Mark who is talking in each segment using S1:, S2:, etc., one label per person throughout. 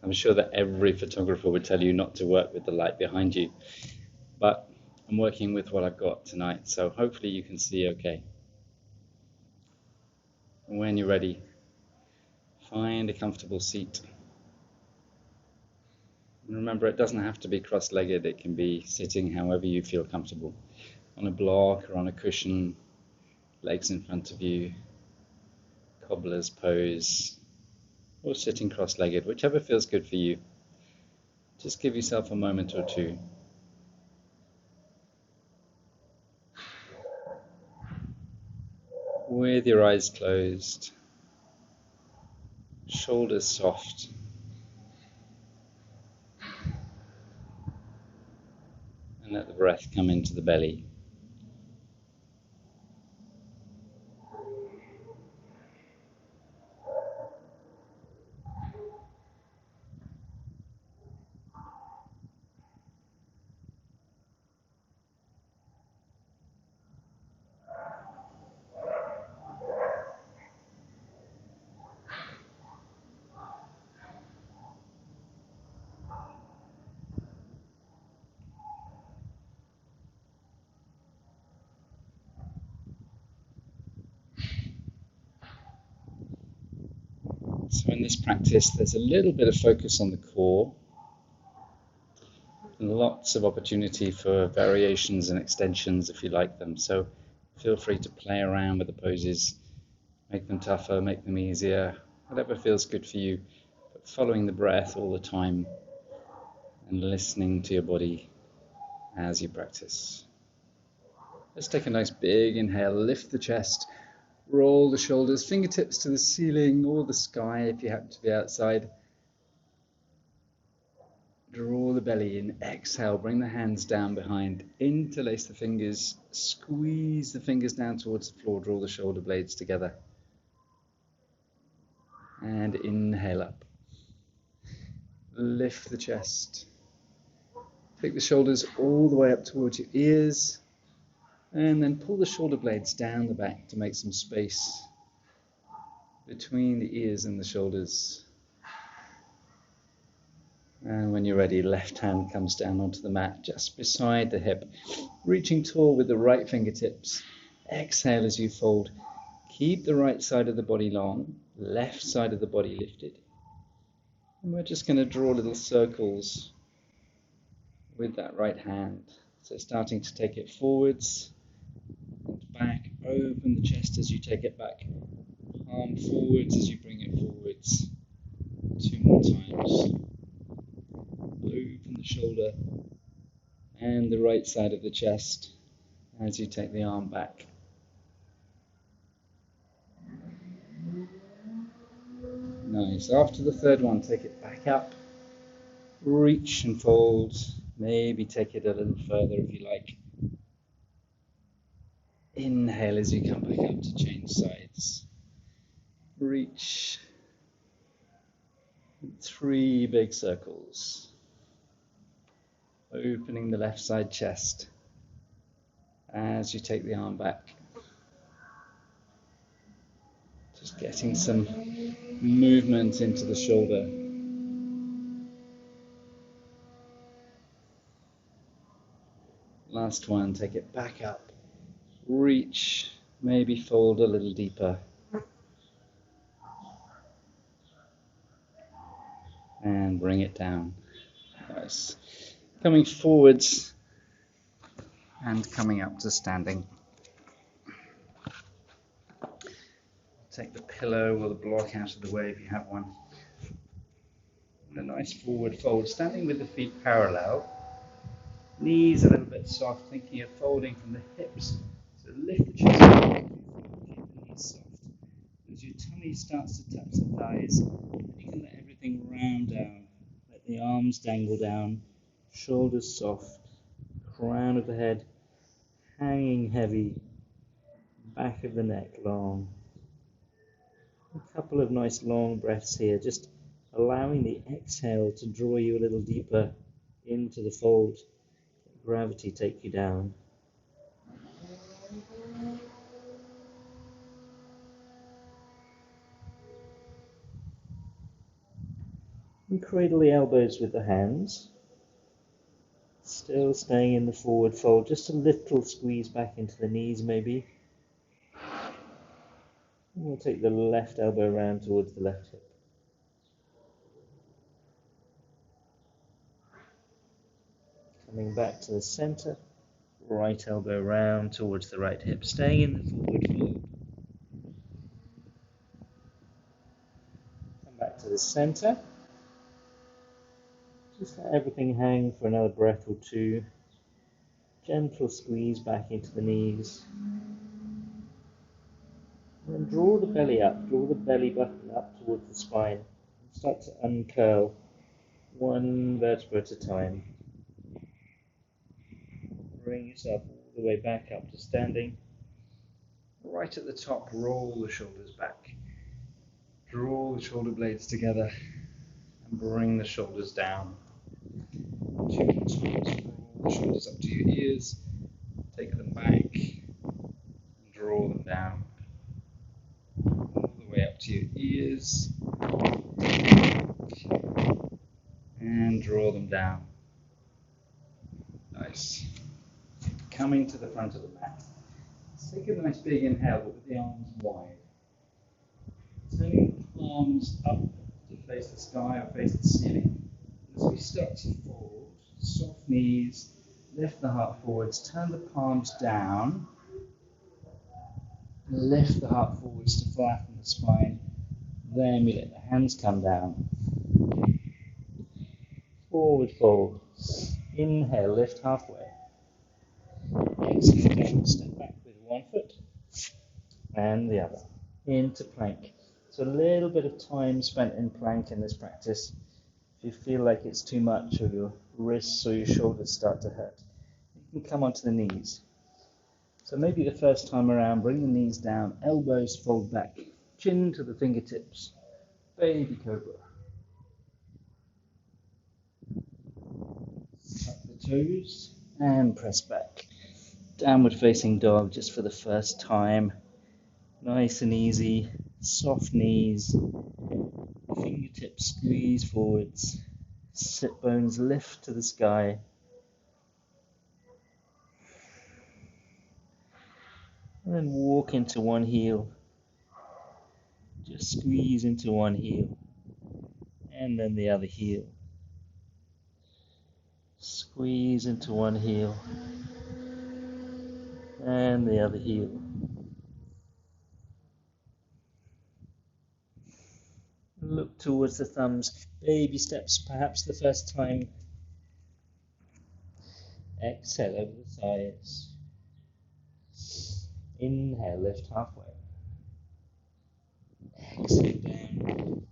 S1: I'm sure that every photographer would tell you not to work with the light behind you, but I'm working with what I've got tonight, so hopefully you can see okay. When you're ready, find a comfortable seat. And remember, it doesn't have to be cross-legged, it can be sitting however you feel comfortable, on a block or on a cushion, legs in front of you, cobbler's pose, or sitting cross-legged, whichever feels good for you. Just give yourself a moment or two. With your eyes closed, shoulders soft, and let the breath come into the belly. So in this practice, there's a little bit of focus on the core, and lots of opportunity for variations and extensions if you like them. So feel free to play around with the poses, make them tougher, make them easier, whatever feels good for you, but following the breath all the time and listening to your body as you practice. Let's take a nice big inhale, lift the chest, roll the shoulders, fingertips to the ceiling or the sky if you happen to be outside. Draw the belly in, exhale, bring the hands down behind, interlace the fingers, squeeze the fingers down towards the floor, draw the shoulder blades together. And inhale up. Lift the chest. Take the shoulders all the way up towards your ears, and then pull the shoulder blades down the back to make some space between the ears and the shoulders. And when you're ready, left hand comes down onto the mat just beside the hip, reaching tall with the right fingertips. Exhale as you fold. Keep the right side of the body long, left side of the body lifted. And we're just going to draw little circles with that right hand. So starting to take it forwards and back. Open the chest as you take it back. Palm forwards as you bring it forwards. 2 more times. Open the shoulder and the right side of the chest as you take the arm back. Nice. After the third one, take it back up. Reach and fold. Maybe take it a little further if you like. Inhale as you come back up to change sides. Reach. 3 big circles. Opening the left side chest as you take the arm back. Just getting some movement into the shoulder. Last one, take it back up. Reach, maybe fold a little deeper. And bring it down. Nice. Coming forwards and coming up to standing. Take the pillow or the block out of the way if you have one. And a nice forward fold, standing with the feet parallel. Knees a little bit soft, thinking of folding from the hips. So lift the chest up, keep the knees soft. As your tummy starts to touch the thighs, you can let everything round down. Let the arms dangle down, shoulders soft, crown of the head hanging heavy, back of the neck long. A couple of nice long breaths here, just allowing the exhale to draw you a little deeper into the fold. Let gravity take you down.
S2: And cradle the elbows with the hands. Still staying in the forward fold, just a little squeeze back into the knees maybe. And we'll take the left elbow round towards the left hip. Coming back to the center, right elbow round towards the right hip, staying in the forward fold. Come back to the center. Just let everything hang for another breath or two. Gentle squeeze back into the knees. And then draw the belly up, draw the belly button up towards the spine. And start to uncurl one vertebra at a time. Bring yourself all the way back up to standing.
S1: Right at the top, roll the shoulders back. Draw the shoulder blades together and bring the shoulders down. Chicken squeeze, roll the shoulders up to your ears, take them back, and draw them down. All the way up to your ears, and draw them down. Nice. Coming to the front of the mat. Let's take a nice big inhale, but with the arms wide. Turning the palms up to face the sky or face the ceiling. As we start to fold, soft knees, lift the heart forwards, turn the palms down, lift the heart forwards to flatten the spine. Then we let the hands come down. Forward fold. Inhale, lift halfway. Exhale down, step back with one foot and the other. Into plank. So a little bit of time spent in plank in this practice. If you feel like it's too much or your wrists or your shoulders start to hurt, you can come onto the knees. So maybe the first time around, bring the knees down, elbows fold back, chin to the fingertips, baby cobra. Tuck the toes and press back. Downward facing dog just for the first time. Nice and easy, soft knees, fingertips squeeze forwards, sit bones lift to the sky. And then walk into one heel. Just squeeze into one heel. And then the other heel. Squeeze into one heel. And the other heel. Look towards the thumbs. Baby steps, perhaps the first time. Exhale over the thighs. Inhale, lift halfway. Exhale down.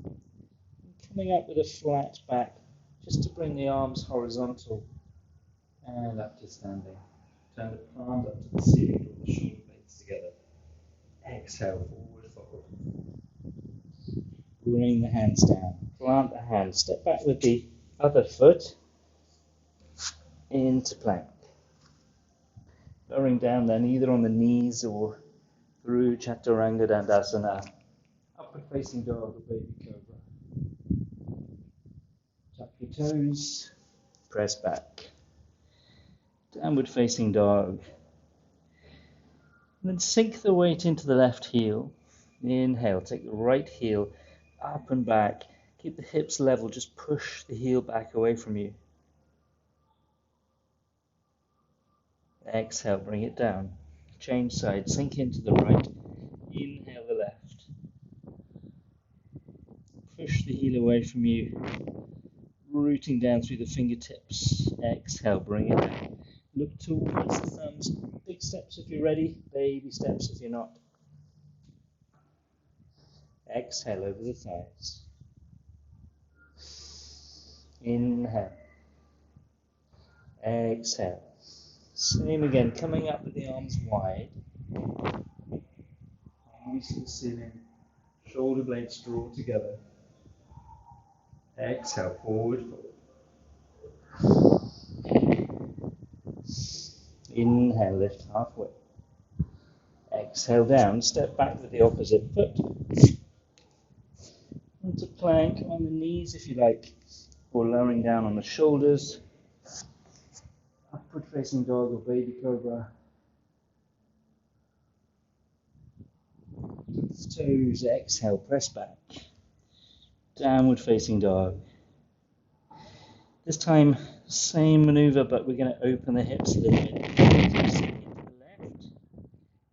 S1: Coming up with a flat back, just to bring the arms horizontal and up to standing. Turn the palms up to the ceiling, draw the shoulder blades together. Exhale, forward fold. Bring the hands down. Plant the hands. Step back with the other foot into plank. Lowering down then either on the knees or through Chaturanga Dandasana. Upward facing dog or baby cobra. Tuck your toes. Press back. Downward facing dog. And then sink the weight into the left heel. Inhale, take the right heel up and back. Keep the hips level, just push the heel back away from you. Exhale, bring it down. Change side, sink into the right. Inhale the left. Push the heel away from you. Rooting down through the fingertips. Exhale, bring it down. Look towards the thumbs. Big steps if you're ready, baby steps if you're not. Exhale over the thighs. Inhale. Exhale. Same again, coming up with the arms wide. Arms to the ceiling. Shoulder blades draw together. Exhale, forward fold. Inhale, lift halfway. Exhale down, step back with the opposite foot.
S2: Onto plank on the knees if you like, or lowering down on the shoulders. Upward facing dog or baby cobra. Toes, exhale, press back. Downward facing dog. This time, same maneuver, but we're going to open the hips a little bit. Left.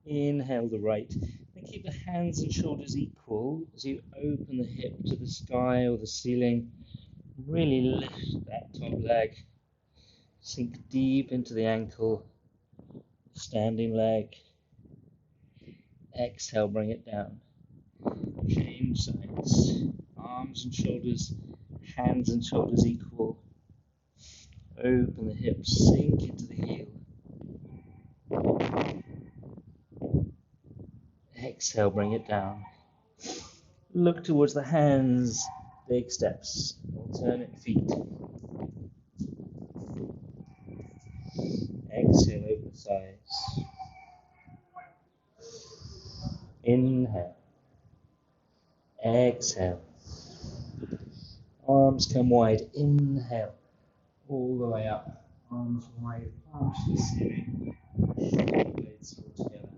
S2: Inhale the right. And keep the hands and shoulders equal as you open the hip to the sky or the ceiling. Really lift that top leg. Sink deep into the ankle. Standing leg. Exhale, bring it down. Change sides. Arms and shoulders, hands and shoulders equal. Open the hips, sink into the heel. Exhale, bring it down. Look towards the hands, big steps, alternate feet. Exhale, open sides. Inhale. Exhale. Arms come wide. Inhale. All the way up. Arms wide, palms to the ceiling. Shoulder blades all together.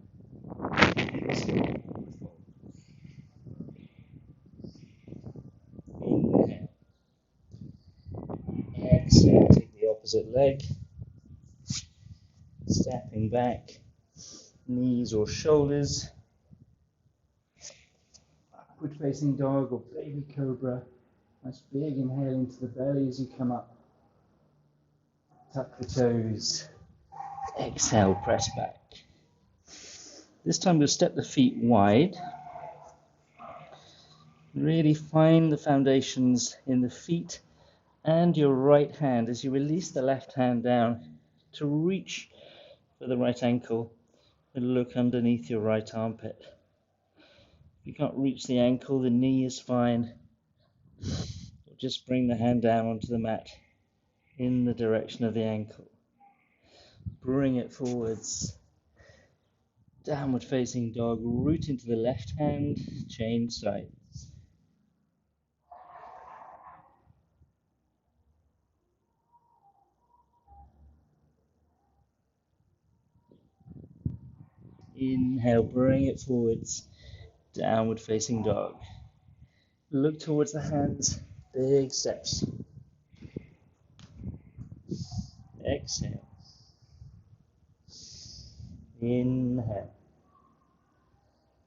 S2: Exhale, forward fold. Inhale. Exhale, take the opposite leg. Stepping back. Knees or shoulders. Upward facing dog or baby cobra. Nice big inhale into the belly as you come up. Tuck the toes. Exhale, press back. This time we'll step the feet wide. Really find the foundations in the feet and your right hand as you release the left hand down to reach for the right ankle and look underneath your right armpit. If you can't reach the ankle, the knee is fine. Just bring the hand down onto the mat in the direction of the ankle. Bring it forwards. Downward facing dog, root into the left hand, change sides. Inhale, bring it forwards, downward facing dog. Look towards the hands, big steps. Exhale. Inhale.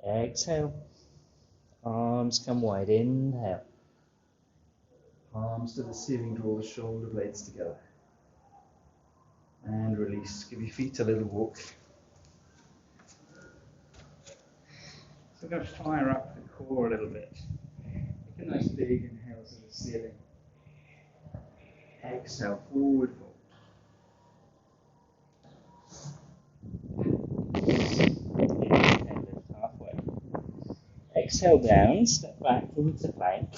S2: Exhale. Arms come wide. Inhale. Palms to the ceiling, draw the shoulder blades together. And release. Give your feet a little walk. So we're going to fire up the core a little bit. Take a nice big inhale to the ceiling. Exhale, forward fold. Inhale, lift halfway. Exhale down, step back into plank.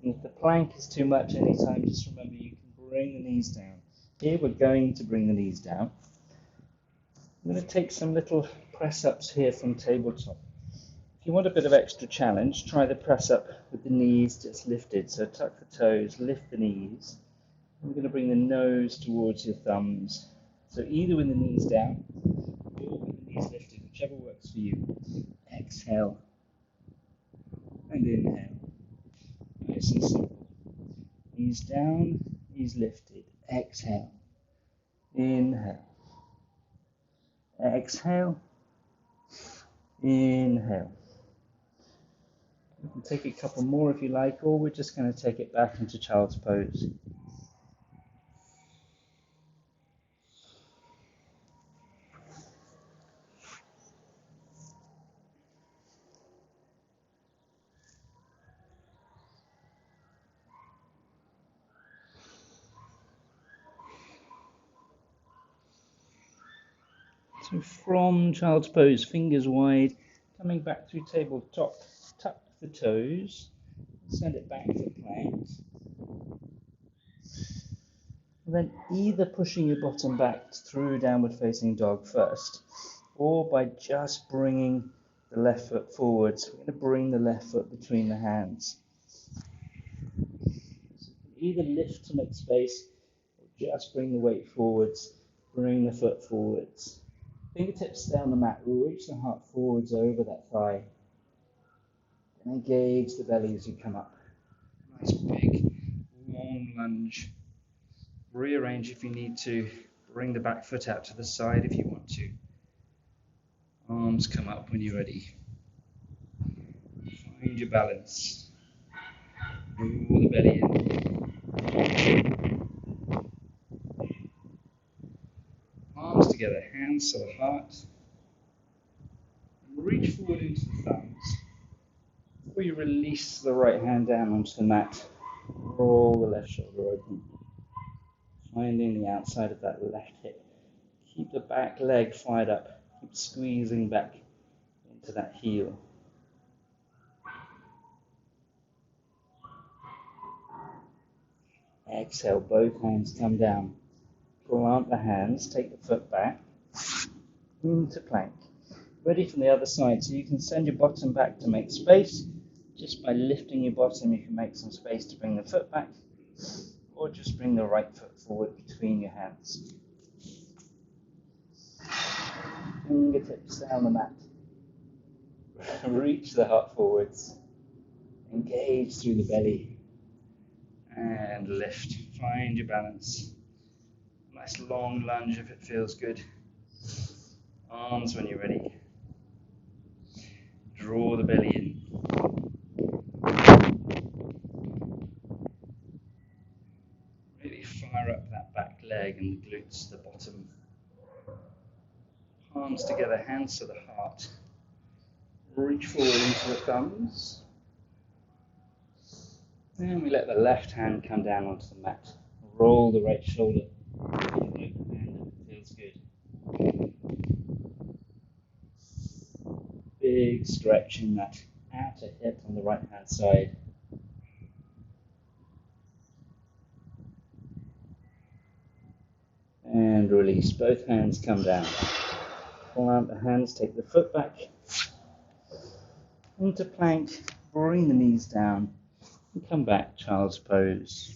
S2: And if the plank is too much anytime, just remember you can bring the knees down. Here we're going to bring the knees down. I'm going to take some little press-ups here from tabletop. If you want a bit of extra challenge, try the press-up with the knees just lifted. So tuck the toes, lift the knees. We're going to bring the nose towards your thumbs. So either with the knees down or with the knees lifted, whichever works for you. Exhale and inhale. Nice and simple. Knees down, knees lifted. Exhale. Inhale. Exhale. Inhale. You can take a couple more if you like, or we're just going to take it back into child's pose. So from child's pose, fingers wide, coming back through tabletop, tuck the toes, send it back to plank. And then either pushing your bottom back through downward facing dog first, or by just bringing the left foot forwards. We're going to bring the left foot between the hands. So you can either lift to make space or just bring the weight forwards, bring the foot forwards. Fingertips stay on the mat, reach the heart forwards over that thigh. And engage the belly as you come up.
S1: Nice big, long lunge. Rearrange if you need to. Bring the back foot out to the side if you want to. Arms come up when you're ready. Find your balance. Draw the belly in. Arms together, hands to the heart. Reach forward into the thumbs. Before you release the right hand down onto the mat, roll the left shoulder open. Finding the outside of that left hip. Keep the back leg fired up. Keep squeezing back into that heel. Exhale, both hands come down. Plant the hands, take the foot back into plank. Ready from the other side, so you can send your bottom back to make space. Just by lifting your bottom, you can make some space to bring the foot back, or just bring the right foot forward between your hands. Fingertips down the mat. Reach the heart forwards. Engage through the belly. And lift. Find your balance. Nice long lunge if it feels good. Arms when you're ready. Draw the belly in. Really fire up that back leg and the glutes, the bottom. Palms together, hands to the heart. Reach forward into the thumbs. And we let the left hand come down onto the mat. Roll the right shoulder. Right hand if it feels good. Big stretch in that outer hip on the right hand side. And release. Both hands come down. Plant the hands, take the foot back into plank. Bring the knees down and come back, child's pose.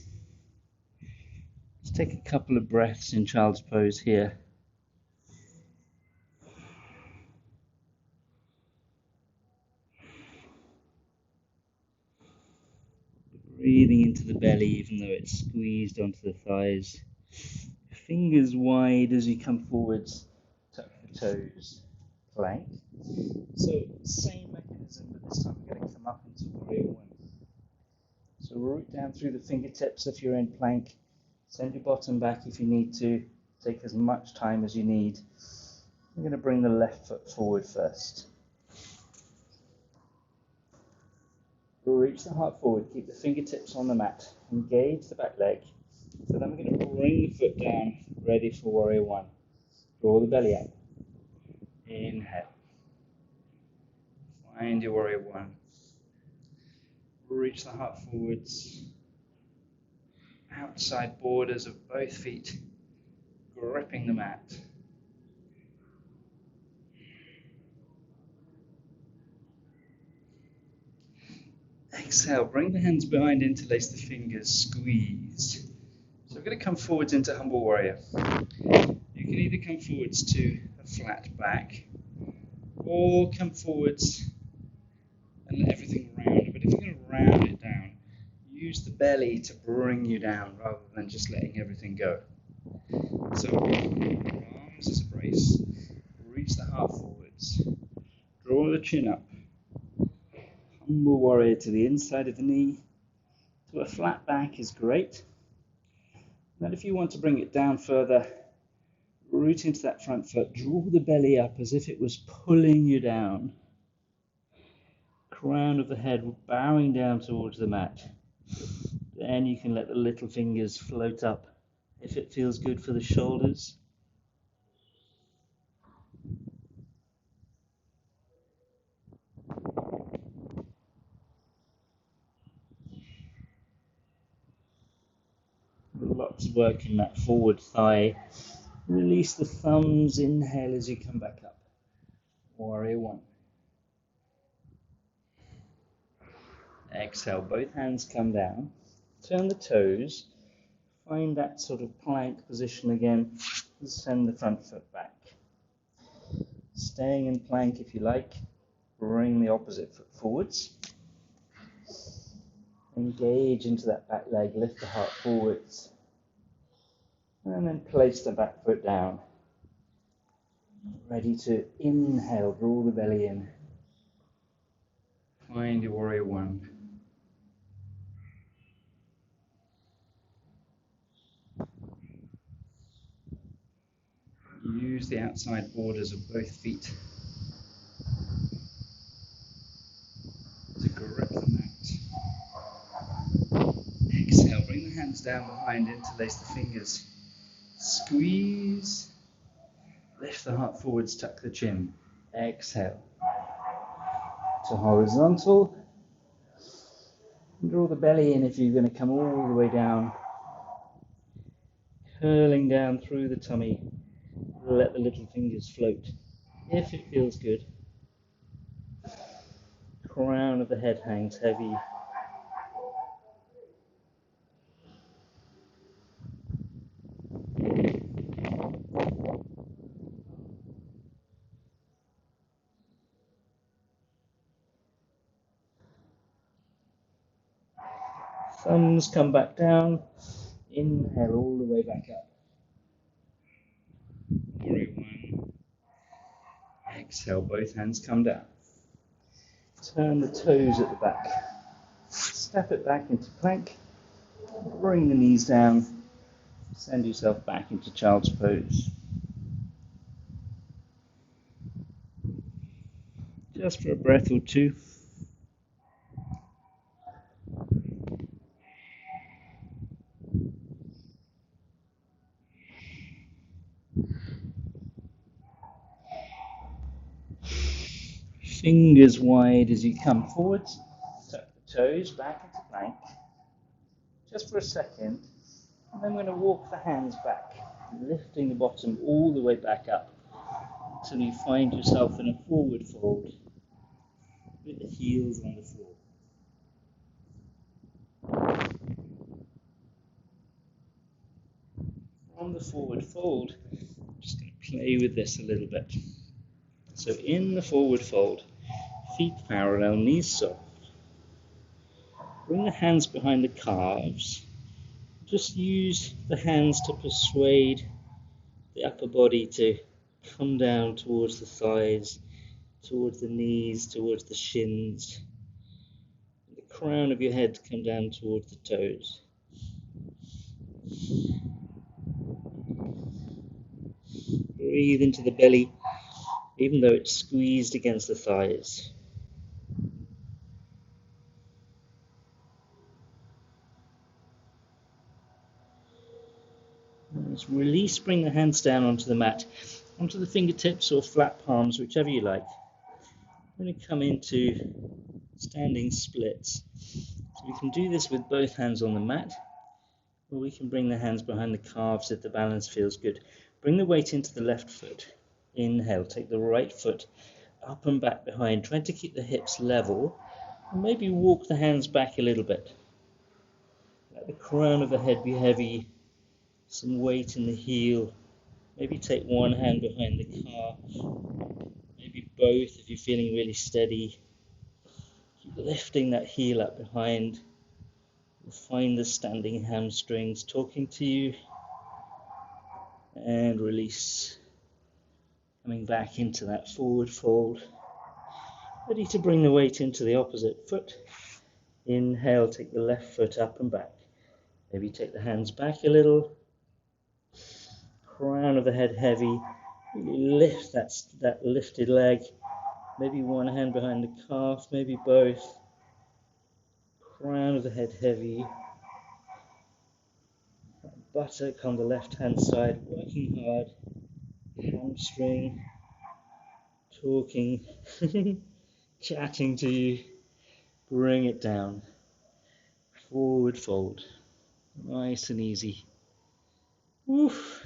S1: Let's take a couple of breaths in child's pose here. Breathing into the belly even though it's squeezed onto the thighs. Fingers wide as you come forwards, tuck the toes, plank. So same mechanism, but this time we're going to come up into warrior one. So root down through the fingertips if you're in plank. Send your bottom back if you need to. Take as much time as you need. I'm going to bring the left foot forward first. Reach the heart forward, keep the fingertips on the mat. Engage the back leg. So then we're going to bring the foot down, ready for warrior one. Draw the belly up. Inhale. Find your warrior one. Reach the heart forwards. Outside borders of both feet, gripping the mat. Exhale, bring the hands behind, interlace the fingers, squeeze. So we're going to come forwards into humble warrior. You can either come forwards to a flat back, or come forwards and let everything round. But if you're going to round it down, use the belly to bring you down rather than just letting everything go. So arms as a brace, reach the heart forwards, draw the chin up. Humble warrior to the inside of the knee, to a flat back is great. Then if you want to bring it down further, root into that front foot, draw the belly up as if it was pulling you down. Crown of the head bowing down towards the mat. Then you can let the little fingers float up if it feels good for the shoulders. Lots of work in that forward thigh. Release the thumbs, inhale as you come back up. Warrior one.
S2: Exhale, both hands come down. Turn the toes. Find that sort of plank position again. And send the front foot back. Staying in plank if you like. Bring the opposite foot forwards. Engage into that back leg. Lift the heart forwards. And then place the back foot down. Ready to inhale. Draw the belly in.
S1: Find your warrior one. Use the outside borders of both feet to grip the mat. Exhale, bring the hands down behind, interlace the fingers. Squeeze. Lift the heart forwards, tuck the chin. Exhale. To horizontal. Draw the belly in if you're going to come all the way down. Curling down through the tummy. Let the little fingers float if it feels good. Crown of the head hangs heavy. Thumbs come back down. Inhale all the way back up. Warrior one. Exhale, both hands come down. Turn the toes at the back. Step it back into plank. Bring the knees down. Send yourself back into child's pose. Just for a breath or two. Fingers wide as you come forwards. Tuck the toes back into plank. Just for a second. And then we're going to walk the hands back, lifting the bottom all the way back up until you find yourself in a forward fold with the heels on the floor. From the forward fold, I'm just going to play with this a little bit. So in the forward fold, feet parallel, knees soft. Bring the hands behind the calves. Just use the hands to persuade the upper body to come down towards the thighs, towards the knees, towards the shins. The crown of your head to come down towards the toes. Breathe into the belly, even though it's squeezed against the thighs. As release, bring the hands down onto the mat, onto the fingertips or flat palms, whichever you like. I'm going to come into standing splits. So we can do this with both hands on the mat, or we can bring the hands behind the calves if the balance feels good. Bring the weight into the left foot. Inhale, take the right foot up and back behind, trying to keep the hips level, and maybe walk the hands back a little bit. Let the crown of the head be heavy, some weight in the heel. Maybe take one hand behind the calf, maybe both if you're feeling really steady. Keep lifting that heel up behind. You'll find the standing hamstrings talking to you. And release. Coming back into that forward fold. Ready to bring the weight into the opposite foot. Inhale, take the left foot up and back. Maybe take the hands back a little. Crown of the head heavy. Really lift that lifted leg. Maybe one hand behind the calf, maybe both. Crown of the head heavy. Buttock on the left hand side, working hard. Hamstring. Talking. Chatting to you. Bring it down. Forward fold. Nice and easy. Oof.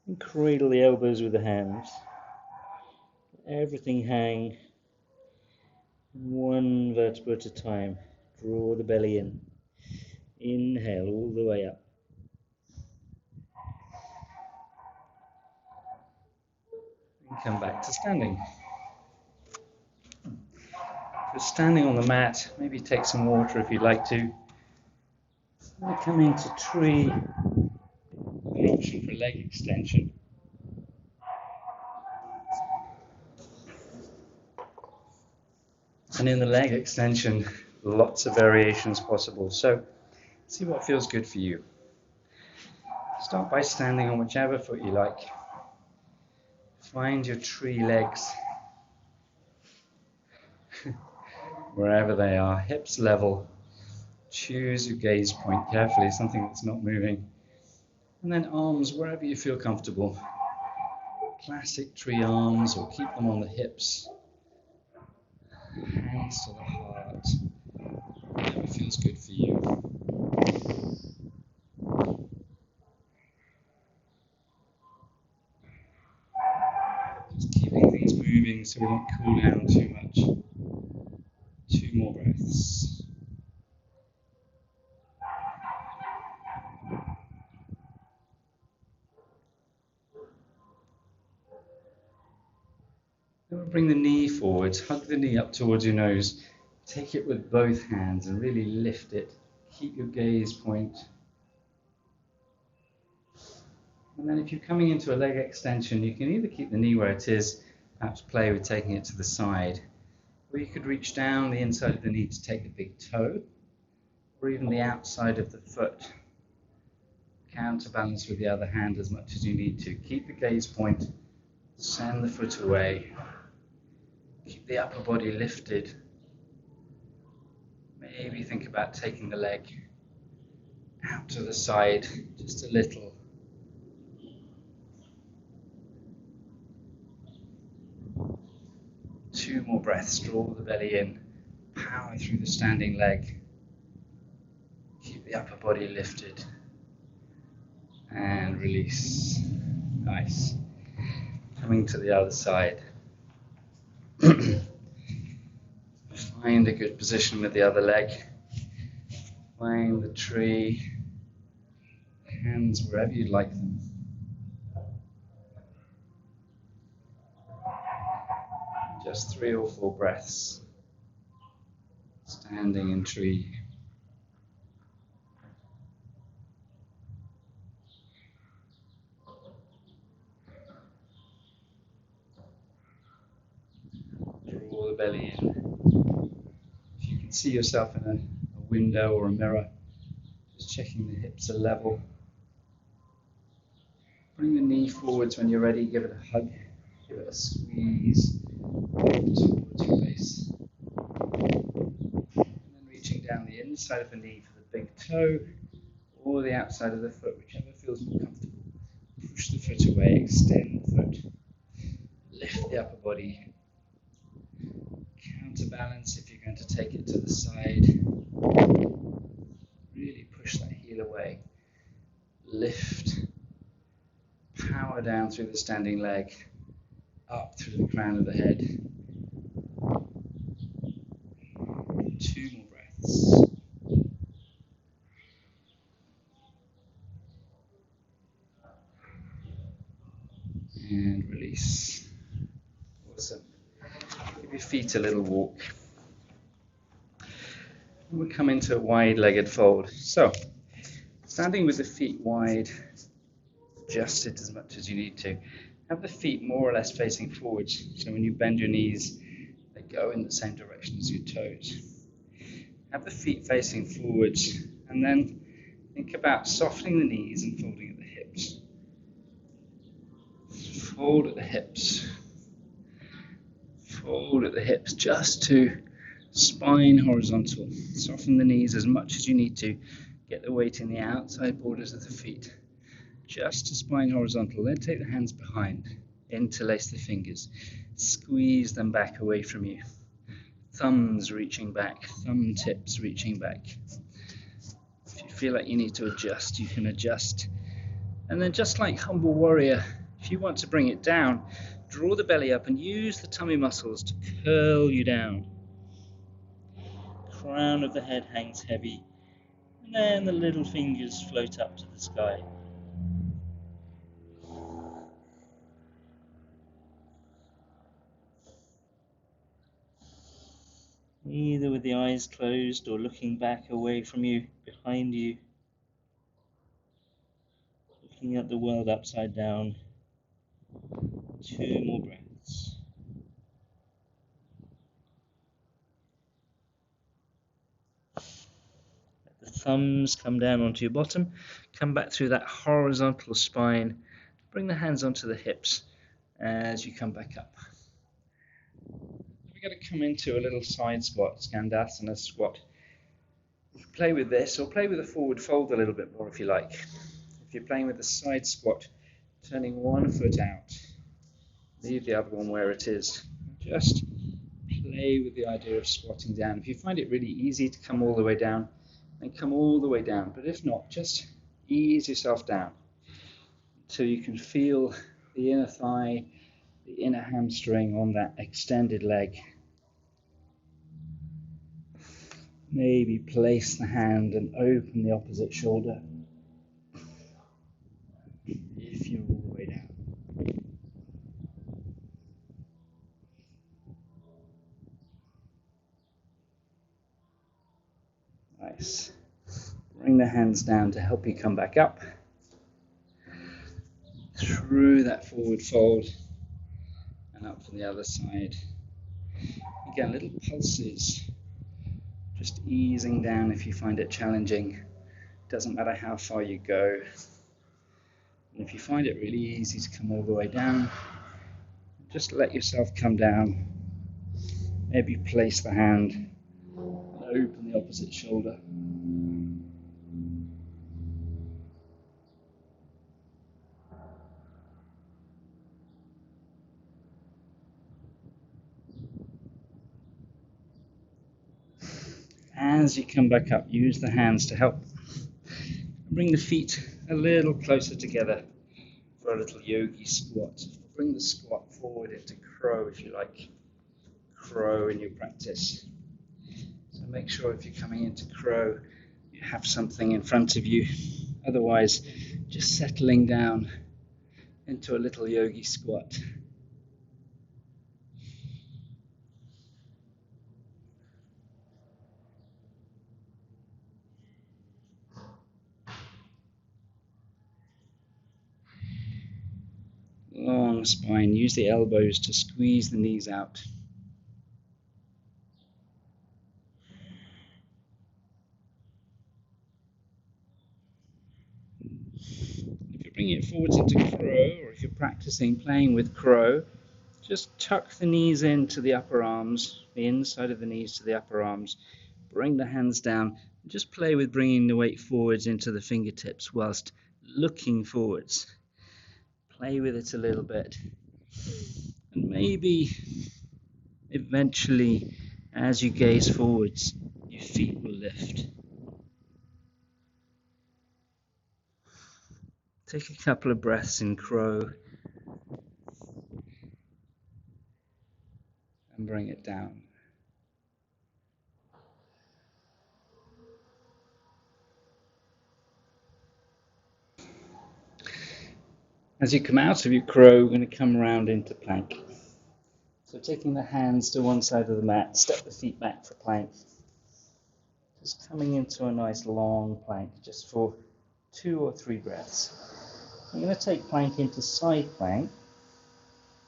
S1: And cradle the elbows with the hands. Everything hang.
S2: One vertebra at a time. Draw the belly in. Inhale all the way up.
S1: And come back to standing. If you're standing on the mat, maybe take some water if you'd like to. And come into tree, an option for leg extension. And in the leg extension, lots of variations possible. So see what feels good for you. Start by standing on whichever foot you like. Find your tree legs wherever they are, hips level. Choose your gaze point carefully, something that's not moving. And then arms wherever you feel comfortable. Classic tree arms, or keep them on the hips. Hands to the heart. Whatever feels good for you. Just keeping things moving so we don't cool down too much. 2 more breaths. Then we'll bring the knee forwards, hug the knee up towards your nose. Take it with both hands and really lift it. Keep your gaze point. And then if you're coming into a leg extension, you can either keep the knee where it is, perhaps play with taking it to the side, or you could reach down the inside of the knee to take the big toe, or even the outside of the foot. Counterbalance with the other hand as much as you need to. Keep the gaze point, send the foot away. Keep the upper body lifted. Maybe think about taking the leg out to the side just a little. Two more breaths, draw the belly in, power through the standing leg. Keep the upper body lifted. And release. Nice. Coming to the other side. Find a good position with the other leg. Find the tree. Hands wherever you'd like them. Just 3 or 4 breaths. Standing in tree. Draw the belly in. If you can see yourself in a window or a mirror, just checking the hips are level. Bring the knee forwards when you're ready, give it a hug, give it a squeeze towards your face. And then reaching down the inside of the knee for the big toe or the outside of the foot, whichever feels more comfortable. Push the foot away, extend the foot, lift the upper body. Counterbalance if you're going to take it to the side. Really push that heel away. Lift. Power down through the standing leg. Up through the crown of the head. 2 more breaths. And release. Awesome. Give your feet a little walk. And we'll come into a wide-legged fold. So, standing with the feet wide, adjust it as much as you need to. Have the feet more or less facing forwards, so when you bend your knees, they go in the same direction as your toes. Have the feet facing forwards, and then think about softening the knees and folding at the hips. Fold at the hips. Fold at the hips just to spine horizontal. Soften the knees as much as you need to. Get the weight in the outside borders of the feet. Just to spine horizontal. Then take the hands behind. Interlace the fingers. Squeeze them back away from you. Thumbs reaching back. Thumb tips reaching back. If you feel like you need to adjust, you can adjust. And then just like Humble Warrior, if you want to bring it down, draw the belly up and use the tummy muscles to curl you down.
S2: crown of the head hangs heavy, and then the little fingers float up to the sky. Either with the eyes closed or looking back away from you, behind you, looking at the world upside down. 2 more breaths. Let the thumbs come down onto your bottom, come back through that horizontal spine, bring the hands onto the hips as you come back up. We're going to come into a little side squat, Skandasana squat. You can play with this or play with a forward fold a little bit more if you like. If you're playing with a side squat, turning one foot out, leave the other one where it is. Just play with the idea of squatting down. If you find it really easy to come all the way down, then come all the way down. But if not, just ease yourself down until you can feel the inner thigh, the inner hamstring on that extended leg. Maybe place the hand and open the opposite shoulder if you're all the way down. Nice. Bring the hands down to help you come back up. Through that forward fold and up from the other side. Again, little pulses. Just easing down if you find it challenging. Doesn't matter how far you go. And if you find it really easy to come all the way down, just let yourself come down. Maybe place the hand and open the opposite shoulder. As you come back up, use the hands to help. Bring the feet a little closer together for a little yogi squat. Bring the squat forward into crow if you like. Crow in your practice. So make sure if you're coming into crow, you have something in front of you. Otherwise, just settling down into a little yogi squat. Long spine. Use the elbows to squeeze the knees out. If you're bringing it forwards into crow, or if you're practicing playing with crow, just tuck the knees into the upper arms, the inside of the knees to the upper arms. Bring the hands down. Just play with bringing the weight forwards into the fingertips whilst looking forwards. Play with it a little bit. And maybe eventually, as you gaze forwards, your feet will lift. Take a couple of breaths in crow and bring it down. As you come out of your crow, we're going to come around into plank. So taking the hands to one side of the mat, step the feet back for plank. Just coming into a nice long plank, just for 2 or 3 breaths. I'm going to take plank into side plank.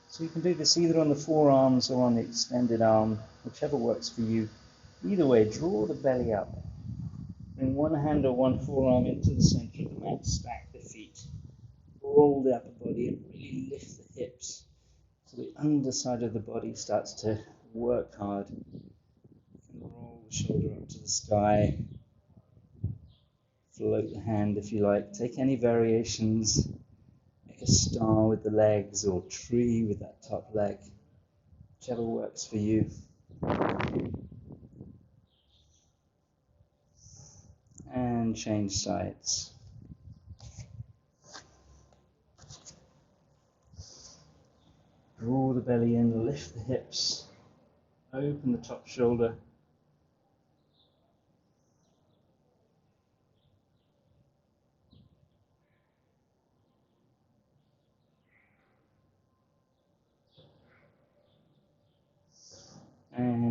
S2: So you can do this either on the forearms or on the extended arm, whichever works for you. Either way, draw the belly up. Bring one hand or one forearm into the center of the mat, stack the feet. Roll the upper body and really lift the hips so the underside of the body starts to work hard. And roll the shoulder up to the sky. Float the hand if you like. Take any variations. Make a star with the legs or tree with that top leg. Whichever works for you. And change sides. Draw the belly in, lift the hips, open the top shoulder.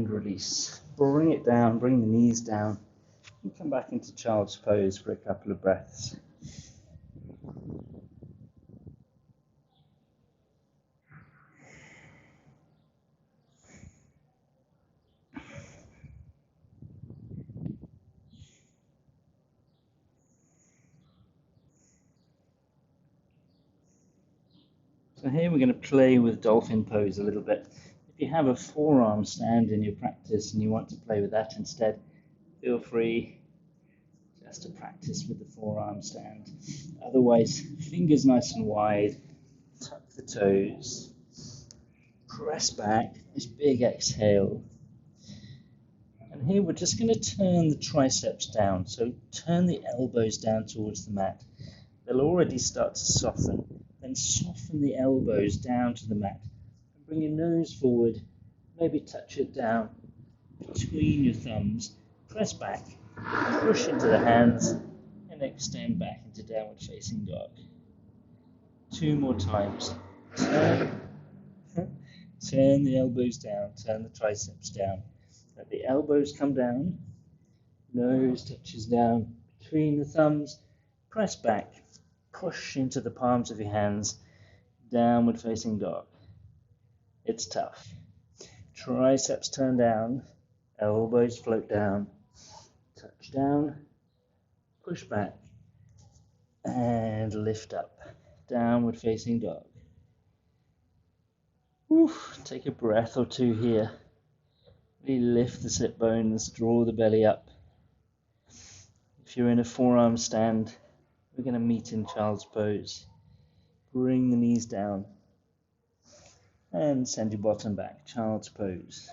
S2: and release. Bring it down, bring the knees down, and come back into child's pose for a couple of breaths. So here we're going to play with dolphin pose a little bit. If you have a forearm stand in your practice and you want to play with that instead, feel free just to practice with the forearm stand. Otherwise, fingers nice and wide, tuck the toes, press back, nice big exhale. And here we're just going to turn the triceps down, so turn the elbows down towards the mat. They'll already start to soften. Then soften the elbows down to the mat. And bring your nose forward, maybe touch it down between your thumbs. Press back, and push into the hands, and extend back into downward facing dog. 2 more times. Turn the elbows down, turn the triceps down. Let the elbows come down, nose touches down between the thumbs, press back, push into the palms of your hands, downward facing dog. It's tough. Triceps turn down, elbows float down, touch down, push back, and lift up, downward facing dog. Take a breath or two here. Really lift the sit bones, draw the belly up. If you're in a forearm stand, we're going to meet in child's pose. Bring the knees down and send your bottom back, child's pose.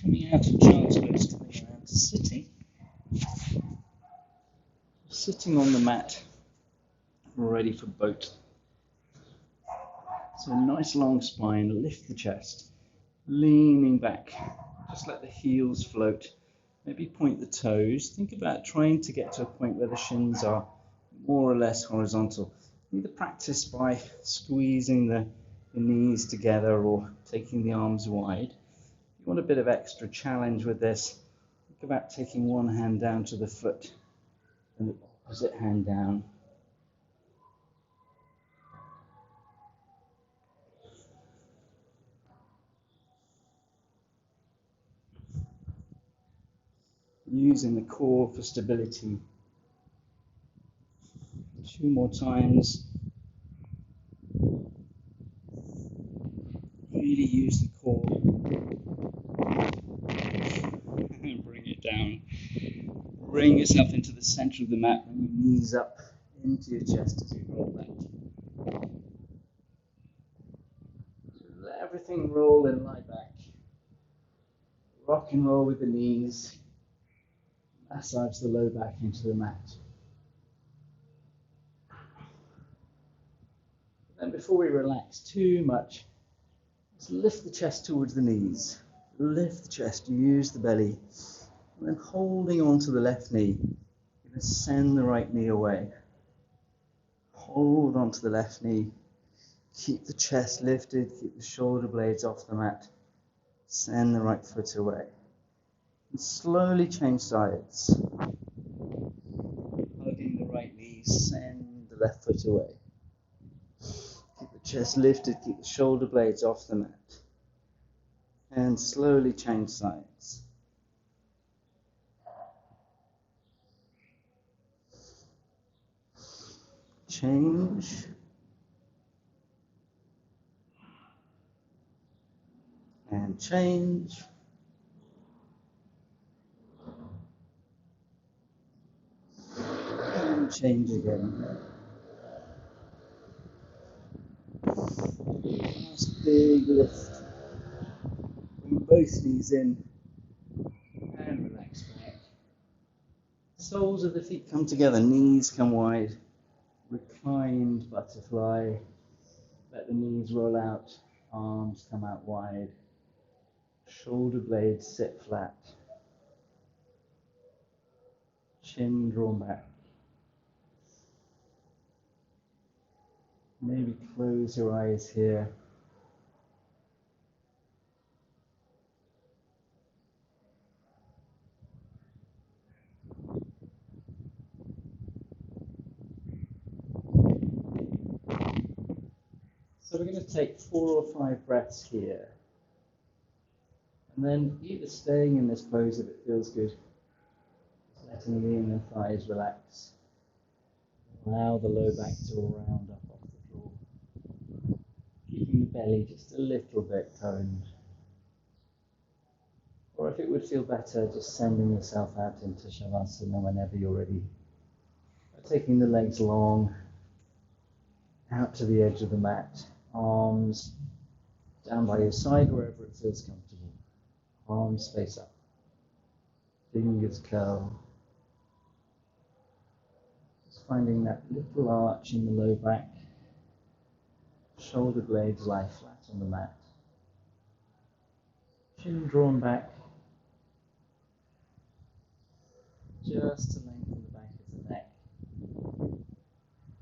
S2: Coming out of child's pose, coming around to sitting. Sitting on the mat, ready for boat. So nice long spine, lift the chest, leaning back. Just let the heels float. Maybe point the toes. Think about trying to get to a point where the shins are more or less horizontal. Either practice by squeezing the knees together or taking the arms wide. If you want a bit of extra challenge with this, think about taking one hand down to the foot and the opposite hand down. Using the core for stability. 2 more times. Really use the core. And bring it down. Bring yourself into the center of the mat. Bring your knees up into your chest as you roll back. Let everything roll and lie back. Rock and roll with the knees. Massage the low back into the mat. Then before we relax too much, let's lift the chest towards the knees. Lift the chest, use the belly. And then holding on to the left knee, you're going to send the right knee away. Hold on to the left knee. Keep the chest lifted, keep the shoulder blades off the mat. Send the right foot away. And slowly change sides. Hugging the right knee, send the left foot away. Keep the chest lifted, keep the shoulder blades off the mat. And slowly change sides. Change. And change. And change again. Last big lift. Bring both knees in and relax back. Soles of the feet come together, knees come wide. Reclined butterfly. Let the knees roll out, arms come out wide, shoulder blades sit flat, chin drawn back. Maybe close your eyes here. So we're going to take 4 or 5 breaths here. And then either staying in this pose if it feels good, letting the inner thighs relax. Allow the low back to round up off the floor. Keeping the belly just a little bit toned. Or if it would feel better, just sending yourself out into Shavasana whenever you're ready. Taking the legs long, out to the edge of the mat, arms down by your side wherever it feels comfortable. Arms face up, fingers curl. Just finding that little arch in the low back, shoulder blades lie flat on the mat. Chin drawn back, just to lengthen the back of the neck.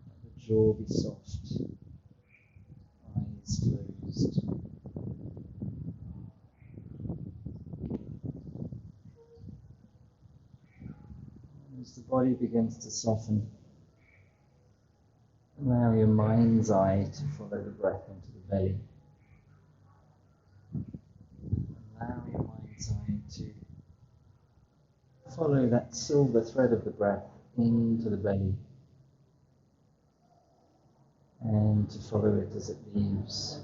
S2: Let the jaw be soft, eyes closed. As the body begins to soften, allow your mind's eye to follow the breath into the belly. Allow your mind's eye to follow that silver thread of the breath into the belly and to follow it as it leaves.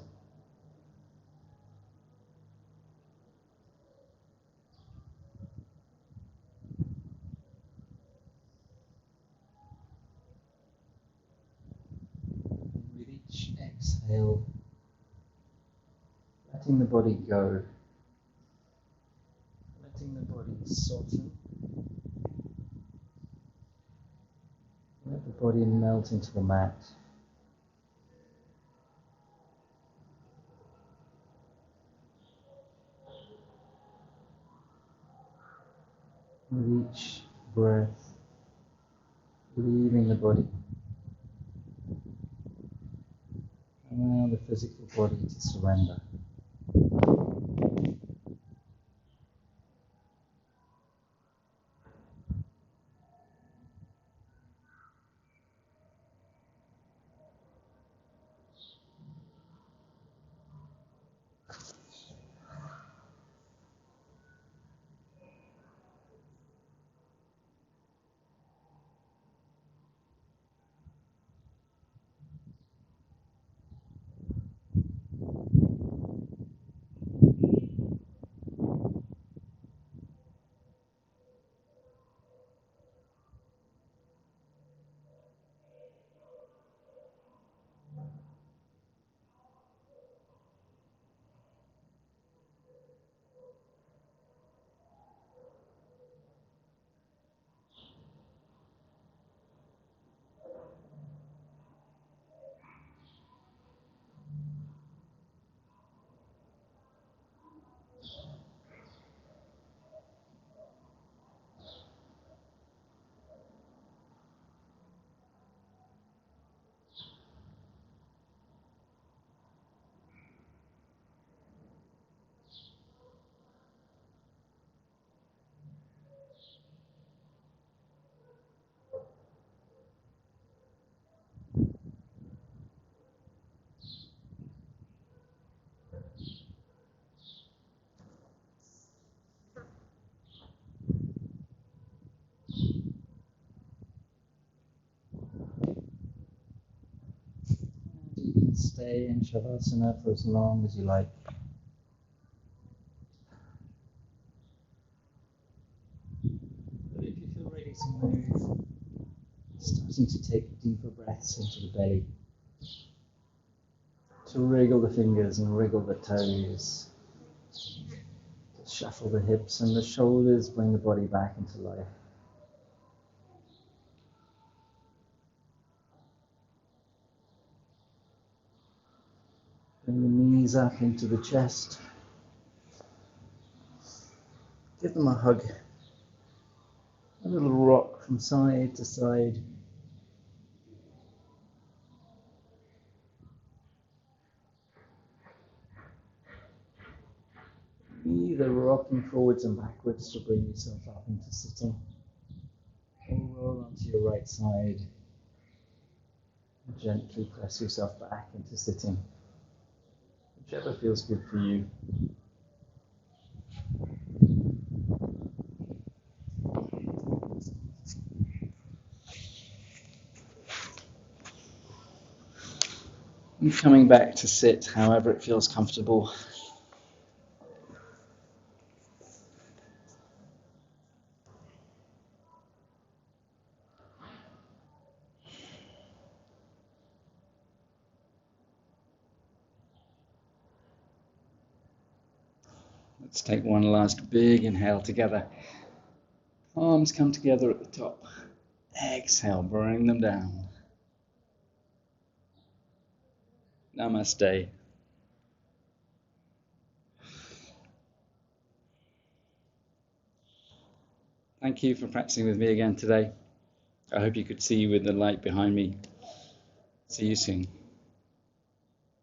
S2: With each exhale, letting the body go, letting the body soften, let the body melt into the mat. With each breath, leaving the body, allow the physical body to surrender. You can stay in Shavasana for as long as you like. But if you feel ready to move, starting to take deeper breaths into the belly, to wriggle the fingers and wriggle the toes, to shuffle the hips and the shoulders, bring the body back into life. knees up into the chest. Give them a hug. A little rock from side to side. Either rocking forwards and backwards to bring yourself up into sitting, or roll onto your right side and gently press yourself back into sitting, whichever feels good for you. And coming back to sit however it feels comfortable. Let's take one last big inhale together. Arms come together at the top. Exhale, bring them down. Namaste. Thank you for practicing with me again today. I hope you could see with the light behind me. See you soon.